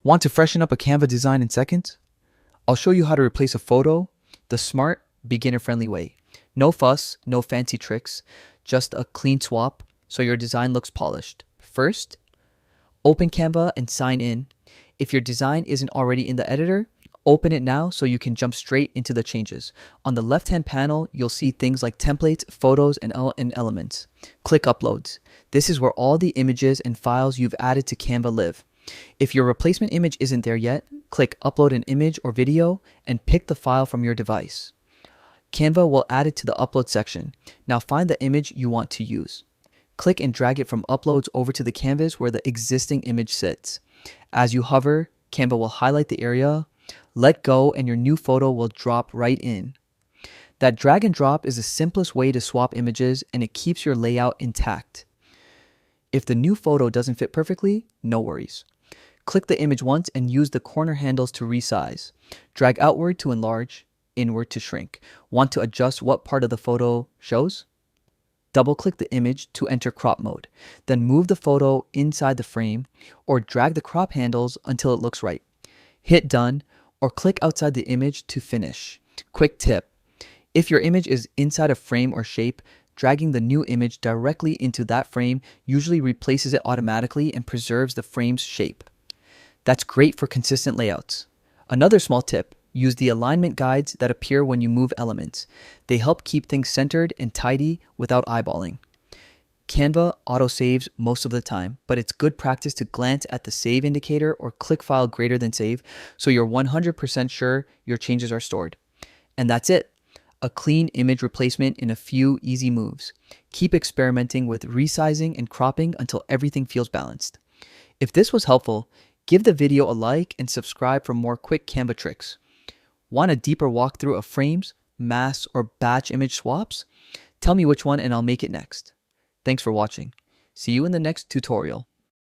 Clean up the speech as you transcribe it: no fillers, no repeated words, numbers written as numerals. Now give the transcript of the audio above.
Want to freshen up a Canva design in seconds? I'll show you how to replace a photo the smart, beginner-friendly way. No fuss, no fancy tricks, just a clean swap so your design looks polished. First, open Canva and sign in. If your design isn't already in the editor, open it now so you can jump straight into the changes. On the left-hand panel, you'll see things like templates, photos, and elements. Click Uploads. This is where all the images and files you've added to Canva live. If your replacement image isn't there yet, click Upload an image or video and pick the file from your device. Canva will add it to the Upload section. Now find the image you want to use. Click and drag it from Uploads over to the canvas where the existing image sits. As you hover, Canva will highlight the area, let go, and your new photo will drop right in. That drag and drop is the simplest way to swap images, and it keeps your layout intact. If the new photo doesn't fit perfectly, no worries. Click the image once and use the corner handles to resize. Drag outward to enlarge, inward to shrink. Want to adjust what part of the photo shows? Double-click the image to enter crop mode. Then move the photo inside the frame or drag the crop handles until it looks right. Hit done or click outside the image to finish. Quick tip: if your image is inside a frame or shape, dragging the new image directly into that frame usually replaces it automatically and preserves the frame's shape. That's great for consistent layouts. Another small tip: use the alignment guides that appear when you move elements. They help keep things centered and tidy without eyeballing. Canva autosaves most of the time, but it's good practice to glance at the save indicator or click file greater than save so you're 100% sure your changes are stored. And that's it. A clean image replacement in a few easy moves. Keep experimenting with resizing and cropping until everything feels balanced. If this was helpful, give the video a like and subscribe for more quick Canva tricks. Want a deeper walkthrough of frames, masks, or batch image swaps? Tell me which one and I'll make it next. Thanks for watching. See you in the next tutorial.